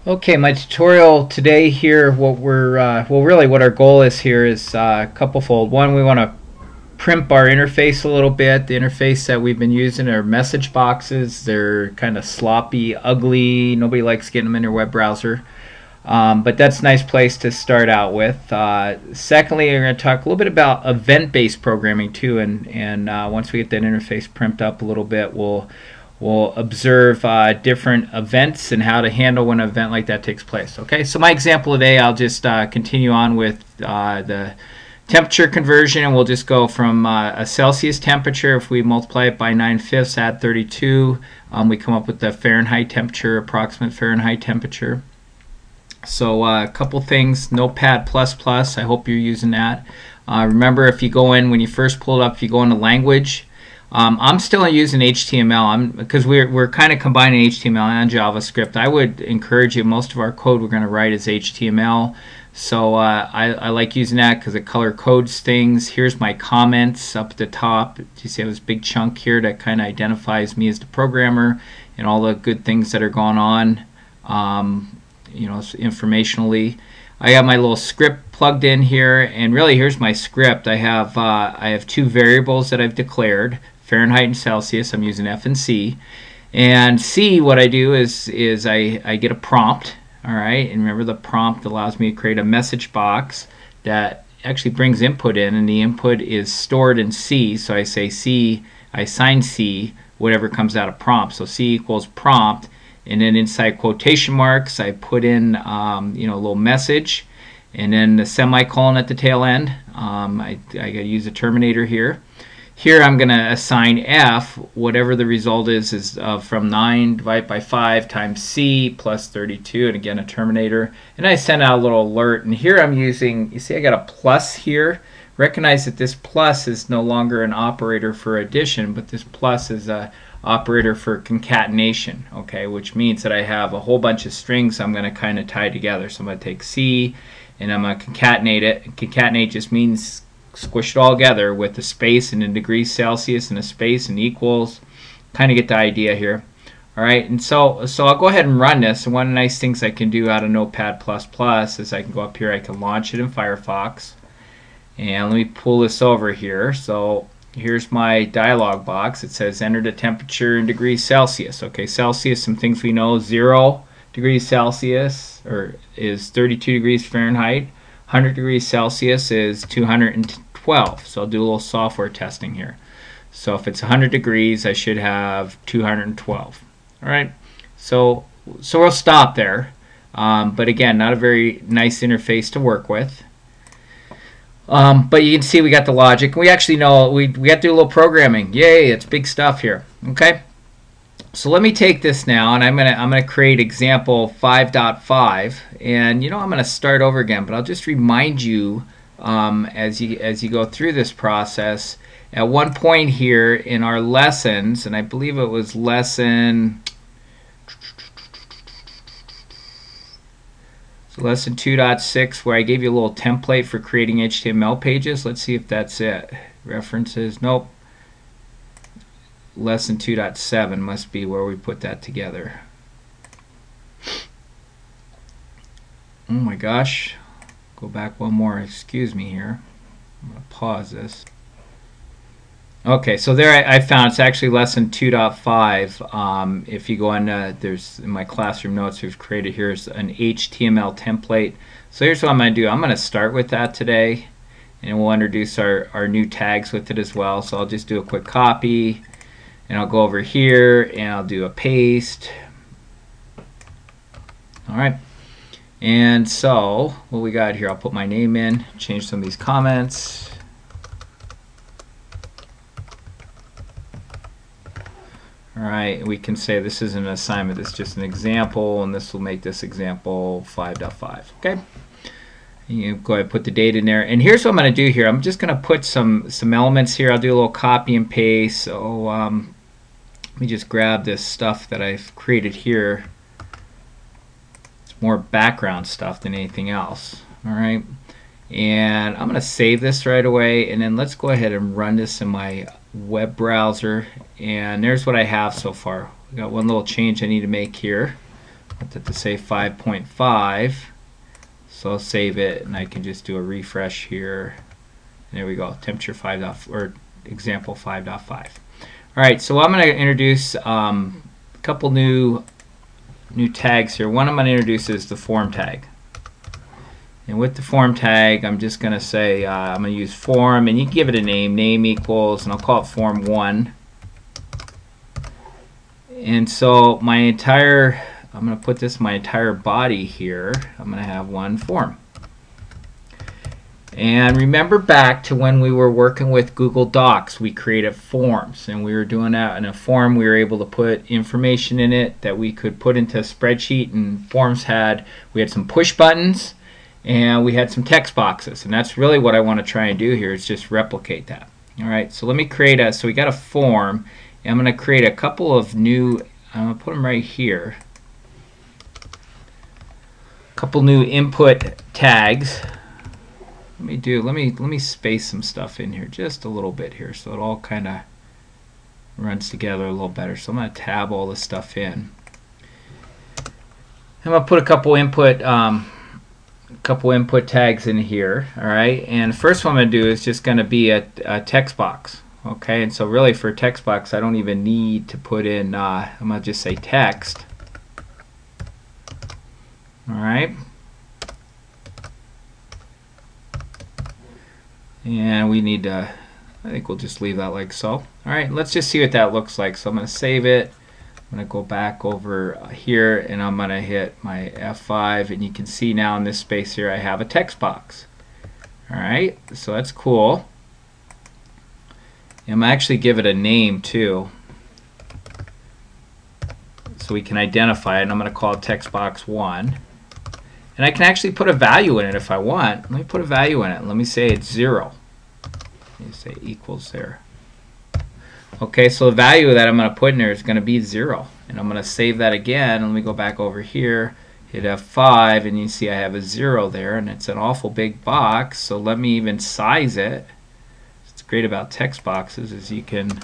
Okay, my tutorial today here, what our goal is here is a couple-fold. One, we want to primp our interface a little bit. The interface that we've been using are message boxes. They're kind of sloppy, ugly. Nobody likes getting them in their web browser. But that's a nice place to start out with. Secondly, we're going to talk a little bit about event-based programming too, and once we get that interface primped up a little bit, we'll observe different events and how to handle when an event like that takes place. Okay, so my example today, I'll just continue on with the temperature conversion, and we'll just go from a Celsius temperature. If we multiply it by 9/5, add 32, we come up with the Fahrenheit temperature, approximate Fahrenheit temperature. So a couple things, Notepad++, I hope you're using that. Remember, if you go in, when you first pull it up, if you go into language, I'm still using HTML because we're kind of combining HTML and JavaScript. I would encourage you, most of our code we're going to write is HTML. So I like using that because it color codes things. Here's my comments up at the top. You see I have this big chunk here that kind of identifies me as the programmer and all the good things that are going on, informationally. I have my little script plugged in here, and really here's my script. I have two variables that I've declared, Fahrenheit and Celsius. I'm using F and C. And C, what I do is I get a prompt, all right? And remember, the prompt allows me to create a message box that actually brings input in, and the input is stored in C. So I say C, I assign C, whatever comes out of prompt. So C equals prompt, and then inside quotation marks, I put in a little message, and then the semicolon at the tail end. I got to use a terminator here. Here I'm going to assign F, whatever the result is from 9 divided by 5 times C plus 32, and again a terminator. And I send out a little alert, and here I'm using, you see I got a plus here. Recognize that this plus is no longer an operator for addition, but this plus is a operator for concatenation, okay, which means that I have a whole bunch of strings I'm going to kind of tie together. So I'm going to take C and I'm going to concatenate it. Concatenate just means squish it all together with a space and a degrees Celsius and a space and equals. Kind of get the idea here. All right, and so I'll go ahead and run this. And one of the nice things I can do out of Notepad++ is I can go up here, I can launch it in Firefox. And let me pull this over here. So here's my dialog box. It says enter the temperature in degrees Celsius. Okay, Celsius, some things we know, 0 degrees Celsius is 32 degrees Fahrenheit. 100 degrees Celsius is 212. So I'll do a little software testing here. So if it's 100 degrees, I should have 212. All right, so we'll stop there. But again, not a very nice interface to work with. But you can see we got the logic. We actually know we got to do a little programming. Yay, it's big stuff here. Okay, so let me take this now, and I'm gonna create example 5.5, and I'm gonna start over again. But I'll just remind you as you go through this process. At one point here in our lessons, and I believe it was lesson 2.6, where I gave you a little template for creating HTML pages. Let's see if that's it. References, nope. Lesson 2.7 must be where we put that together. Oh my gosh. Go back one more. Excuse me here. I'm going to pause this. Okay, so there I found it's actually lesson 2.5. If you go on, there's in my classroom notes we've created here's an HTML template. So here's what I'm going to do. I'm going to start with that today, and we'll introduce our new tags with it as well. So I'll just do a quick copy, and I'll go over here and I'll do a paste. All right, and so what we got here, I'll put my name in, change some of these comments. Alright, we can say this isn't an assignment, this is just an example, and this will make this example 5.5. Okay? You go ahead and put the date in there. And here's what I'm going to do here. I'm just going to put some elements here. I'll do a little copy and paste. So let me just grab this stuff that I've created here. It's more background stuff than anything else. Alright? And I'm going to save this right away, and then let's go ahead and run this in my web browser, and there's what I have so far. I got one little change I need to make here. want it to say 5.5. So I'll save it, and I can just do a refresh here. And there we go, temperature 5. Or example 5.5. All right, so I'm going to introduce a couple new tags here. One I'm going to introduce is the form tag. And with the form tag, I'm just going to say I'm going to use form, and you can give it a name. Name equals, and I'll call it form 1. And so my entire, I'm going to put this my entire body here. I'm going to have one form. And remember back to when we were working with Google Docs, we created forms, and we were doing that in a form. We were able to put information in it that we could put into a spreadsheet, and forms we had some push buttons and we had some text boxes, and that's really what I want to try and do here, is just replicate that. All right, so let me create so we got a form, and I'm going to create a couple of new, I'm going to put them right here, a couple new input tags. Let me space some stuff in here just a little bit here so it all kind of runs together a little better. So I'm going to tab all this stuff in. I'm going to put a couple input tags in here. All right, and the first one I'm going to do is just going to be a text box. Okay, and so really for a text box I don't even need to put in. I'm going to just say text. All right. And we need to, I think we'll just leave that like so. All right, let's just see what that looks like. So I'm going to save it. I'm going to go back over here, and I'm going to hit my F5, and you can see now in this space here I have a text box. All right, so that's cool. And I'm actually give it a name too, so we can identify it. And I'm going to call it text box 1. And I can actually put a value in it if I want. Let me put a value in it. Let me say it's 0. Let me say equals there. Okay, so the value that I'm going to put in there is going to be 0. And I'm going to save that again. Let me go back over here, hit F5, and you see I have a 0 there, and it's an awful big box. So let me even size it. What's great about text boxes is you can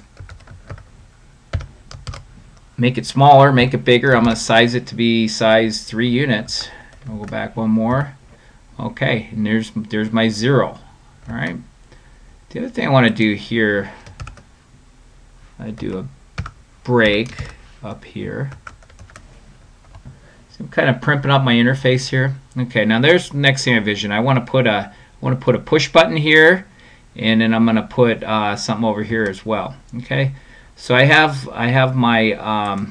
make it smaller, make it bigger. I'm going to size it to be size 3 units. We'll go back one more. Okay, and there's my 0. All right. The other thing I want to do here, I do a break up here. So I'm kind of primping up my interface here. Okay, now there's the next thing I envision. I want to put a push button here, and then I'm going to put something over here as well. Okay, so I have my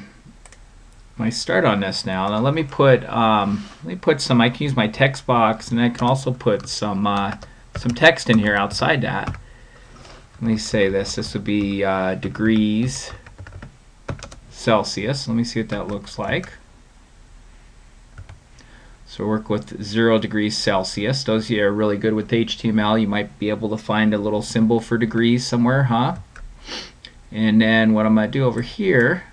my start on this now. Now let me put some. I can use my text box, and I can also put some text in here outside that. Let me say this. This would be degrees Celsius. Let me see what that looks like. So work with 0 degrees Celsius. Those of you are really good with HTML, you might be able to find a little symbol for degrees somewhere, huh? And then what I'm going to do over here,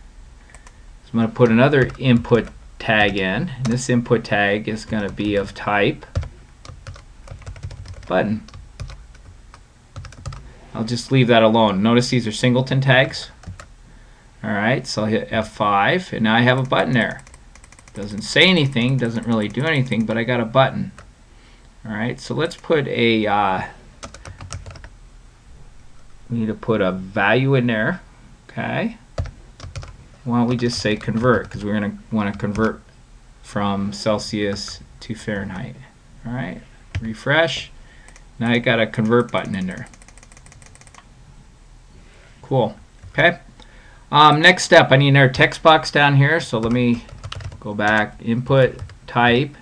I'm going to put another input tag in, and this input tag is going to be of type button. I'll just leave that alone. Notice these are singleton tags. Alright, so I'll hit F5, and now I have a button there. Doesn't say anything, doesn't really do anything, but I got a button. Alright, so let's put a we need to put a value in there. Okay. Why don't we just say convert, because we're going to want to convert from Celsius to Fahrenheit. All right, refresh. Now I got a convert button in there. Cool. Okay. Next step, I need another text box down here. So let me go back. Input type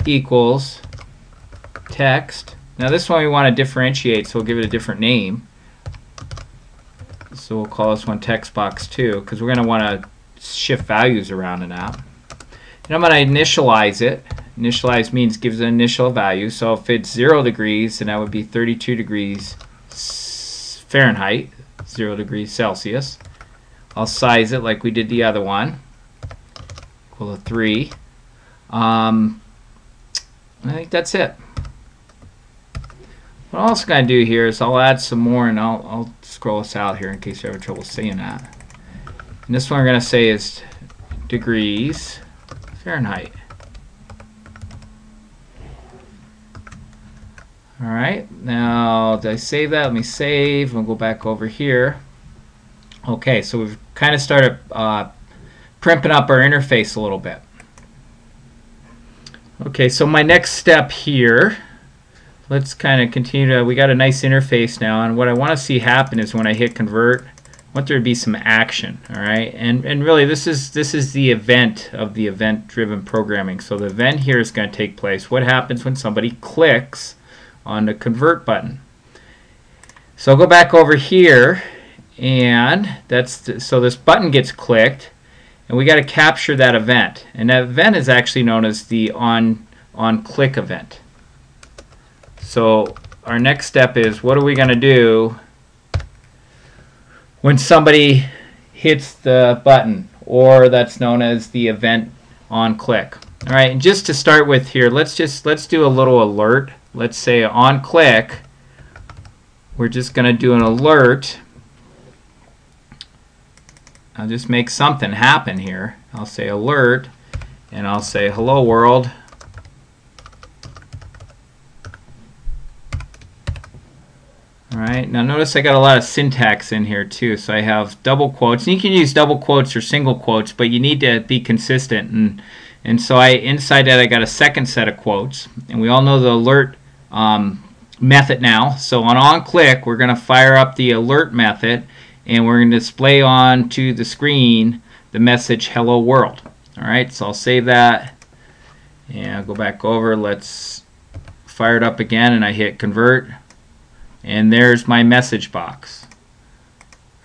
equals text. Now this one we want to differentiate, so we'll give it a different name. So we'll call this one text box 2, because we're going to want to shift values around in that. And I'm going to initialize it. Initialize means gives an initial value. So if it's 0 degrees, then that would be 32 degrees Fahrenheit, 0 degrees Celsius. I'll size it like we did the other one, equal to 3. I think that's it. What I'm also going to do here is I'll add some more, and I'll scroll us out here in case you're having trouble seeing that. And this one we're going to say is degrees Fahrenheit. Alright, now did I save that? Let me save. We'll go back over here. Okay, so we've kind of started primping up our interface a little bit. Okay, so my next step here, let's kind of continue to, we got a nice interface now, and what I want to see happen is when I hit convert, I want there to be some action, all right? And really this is the event of the event-driven programming. So the event here is going to take place. What happens when somebody clicks on the convert button? So I'll go back over here, and so this button gets clicked, and we got to capture that event, and that event is actually known as the on click event. So our next step is, what are we going to do when somebody hits the button, or that's known as the event on click? All right, and just to start with here, let's do a little alert. Let's say on click, we're just going to do an alert. I'll just make something happen here. I'll say alert, and I'll say hello world. Alright, now notice I got a lot of syntax in here too. So I have double quotes. And you can use double quotes or single quotes, but you need to be consistent. And so inside that I got a second set of quotes. And we all know the alert method now. So on click, we're going to fire up the alert method, and we're going to display onto the screen the message hello world. Alright, so I'll save that, and I'll go back over. Let's fire it up again, and I hit convert, and there's my message box.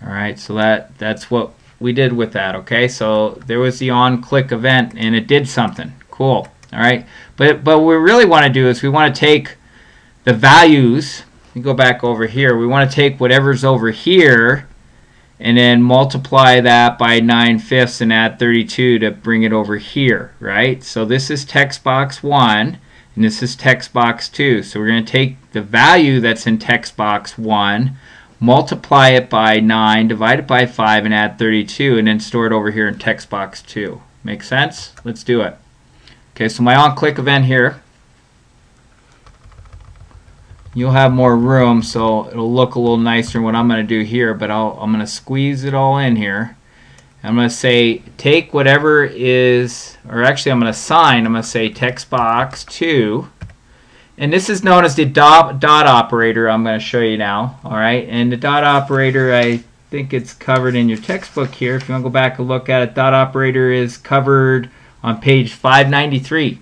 Alright, so that's what we did with that. Okay, so there was the on click event, and it did something cool. Alright, but what we really want to do is we want to take the values. We go back over here. We want to take whatever's over here and then multiply that by 9/5 and add 32 to bring it over here, right? So this is text box 1 and this is text box 2. So we're going to take the value that's in text box 1, multiply it by 9, divide it by 5, and add 32, and then store it over here in text box 2. Make sense? Let's do it. Okay, so my on-click event here, you'll have more room, so it'll look a little nicer than what I'm going to do here, but I'm going to squeeze it all in here. I'm going to say take whatever is, or actually I'm going to say text box 2, and this is known as the dot operator. I'm going to show you now. Alright, and the dot operator, I think it's covered in your textbook here. If you want to go back and look at it, dot operator is covered on page 593.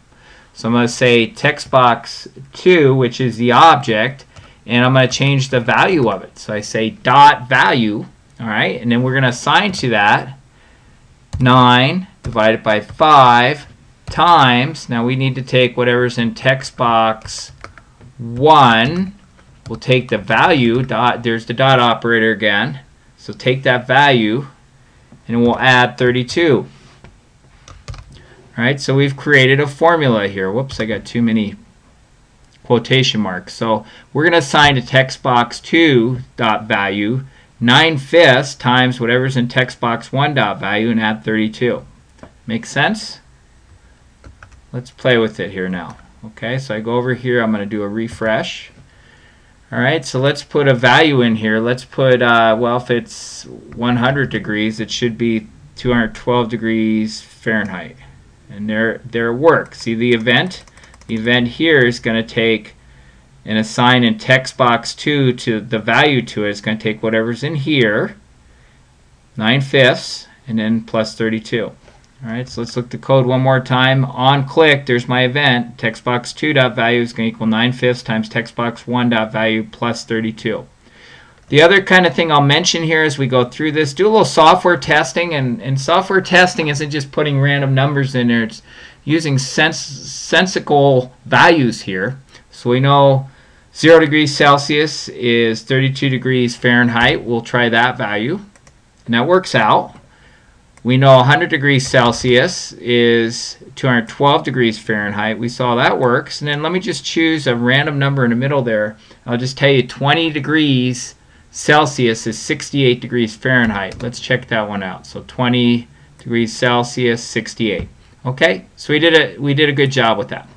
So I'm going to say text box 2, which is the object, and I'm going to change the value of it. So I say dot value, all right, and then we're going to assign to that 9 divided by 5 times, now we need to take whatever's in text box 1, we'll take the value, there's the dot operator again, so take that value, and we'll add 32. Alright, so we've created a formula here. Whoops, I got too many quotation marks. So we're going to assign to text box 2 dot value 9/5 times whatever's in text box 1 dot value and add 32. Make sense? Let's play with it here now. Okay, so I go over here, I'm going to do a refresh. Alright, so let's put a value in here. Let's put, well, if it's 100 degrees, it should be 212 degrees Fahrenheit. And there it works. See the event? The event here is going to take and assign in text box 2 to the value to it. It's going to take whatever's in here, 9/5, and then plus 32. Alright, so let's look the code one more time. On click, there's my event. Text box 2 dot value is going to equal 9/5 times text box 1 dot value plus 32. The other kind of thing I'll mention here as we go through this, do a little software testing, and software testing isn't just putting random numbers in there, it's using sensical values here. So we know 0 degrees Celsius is 32 degrees Fahrenheit. We'll try that value, and that works out. We know 100 degrees Celsius is 212 degrees Fahrenheit. We saw that works. And then let me just choose a random number in the middle there. I'll just tell you 20 degrees Celsius is 68 degrees Fahrenheit. Let's check that one out. So 20 degrees Celsius, 68. Okay, so we did a good job with that.